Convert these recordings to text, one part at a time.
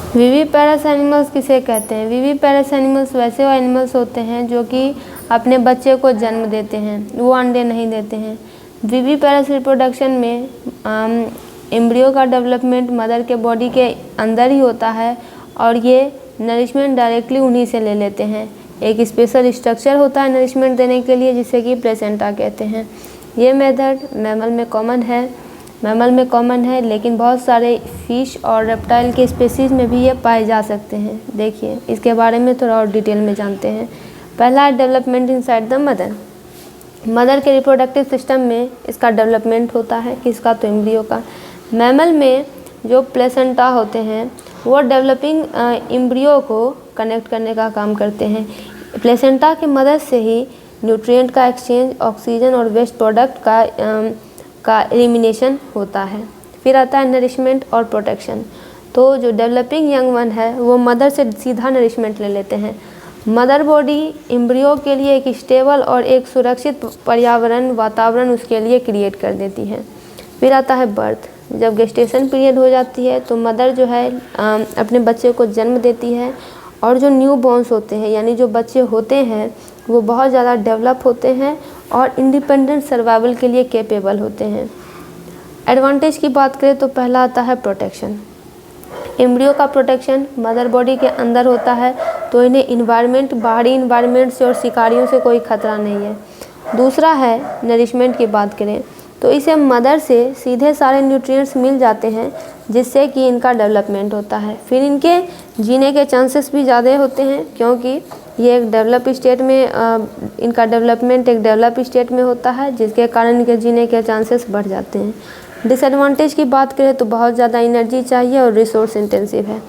Viviparous animals किसे कहते हैं? विविपेरस एनिमल्स वैसे एनिमल्स होते हैं जो कि अपने बच्चे को जन्म देते हैं, वो अंडे नहीं देते हैं। विविपेरस रिप्रोडक्शन में एम्ब्रियो का डेवलपमेंट मदर के बॉडी के अंदर ही होता है और ये नरिशमेंट डायरेक्टली उन्हीं से ले लेते हैं। एक स्पेशल स्ट्रक्चर होता है नरिशमेंट देने के लिए जिसे कि प्लेसेंटा कहते हैं। ये मेथड मैमल में कॉमन है लेकिन बहुत सारे फिश और रेप्टाइल के स्पीसीज में भी ये पाए जा सकते हैं। देखिए इसके बारे में थोड़ा और डिटेल में जानते हैं। पहला है डेवलपमेंट इनसाइड द मदर के रिप्रोडक्टिव सिस्टम में इसका डेवलपमेंट होता है, किसका? तो एम्ब्रियो का। मैमल में जो प्लेसेंटा होते हैं वो डेवलपिंग एम्ब्रियो को कनेक्ट करने का काम करते हैं। प्लेसेंटा की मदद से ही न्यूट्रिएंट का एक्सचेंज, ऑक्सीजन और वेस्ट प्रोडक्ट का एलिमिनेशन होता है। फिर आता है नरिशमेंट और प्रोटेक्शन। तो जो डेवलपिंग यंग वन है वो मदर से सीधा नरिशमेंट ले लेते हैं। मदर बॉडी एम्ब्रियो के लिए एक स्टेबल और एक सुरक्षित वातावरण उसके लिए क्रिएट कर देती है। फिर आता है बर्थ। जब गेस्टेशन पीरियड हो जाती है तो मदर जो है अपने बच्चे को जन्म देती है और जो न्यू बॉर्न्स होते हैं यानी जो बच्चे होते हैं वो बहुत ज़्यादा डेवलप होते हैं और इंडिपेंडेंट सर्वाइवल के लिए कैपेबल होते हैं। एडवांटेज की बात करें तो पहला आता है प्रोटेक्शन। एम्ब्रियो का प्रोटेक्शन मदर बॉडी के अंदर होता है तो इन्हें बाहरी इन्वायरमेंट से और शिकारियों से कोई खतरा नहीं है। दूसरा है नरिशमेंट की बात करें तो इसे मदर से सीधे सारे न्यूट्रिएंट्स मिल जाते हैं जिससे कि इनका डेवलपमेंट होता है। फिर इनके जीने के चांसेस भी ज़्यादा होते हैं क्योंकि ये एक इनका डेवलपमेंट एक डेवलप स्टेट में होता है जिसके कारण इनके जीने के चांसेस बढ़ जाते हैं। डिसएडवांटेज की बात करें तो बहुत ज़्यादा एनर्जी चाहिए और रिसोर्स इंटेंसिव है।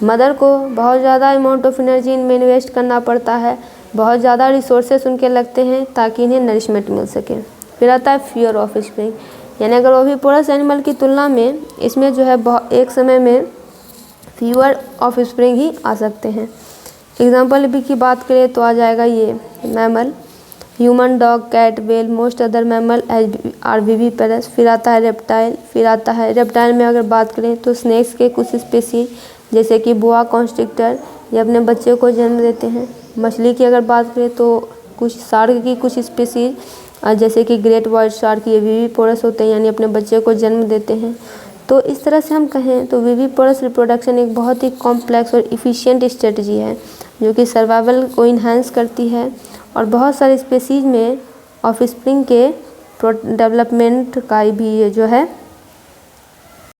मदर को बहुत ज़्यादा अमाउंट ऑफ एनर्जी इनमें इन्वेस्ट करना पड़ता है, बहुत ज़्यादा रिसोर्सेस उनके लगते हैं ताकि इन्हें नरिशमेंट मिल सके। फिर आता है फियर ऑफ स्प्रिंग, यानी अगर ओविपोरस एनिमल की तुलना में इसमें जो है एक समय में फ्यूअर ऑफ स्प्रिंग ही आ सकते हैं। एग्जाम्पल भी की बात करें तो आ जाएगा ये mammal, human, dog, cat, whale, most other mammal are viviparous. फिर आता है रेप्टाइल में अगर बात करें तो स्नेक्स के कुछ स्पीसीज जैसे कि बोआ कॉन्स्ट्रिक्टर ये अपने बच्चे को जन्म देते हैं। मछली की अगर बात करें तो कुछ शार्क की कुछ स्पीसीज जैसे कि ग्रेट व्हाइट शार्क ये विविपोरस होते हैं यानी अपने बच्चे को जन्म देते हैं। तो इस तरह से हम कहें तो विविपोरस रिप्रोडक्शन एक बहुत ही कॉम्प्लेक्स और इफ़िशिएंट स्ट्रेटजी है जो कि सर्वाइवल को इन्हांस करती है और बहुत सारे स्पीसीज में ऑफस्प्रिंग के डेवलपमेंट का भी जो है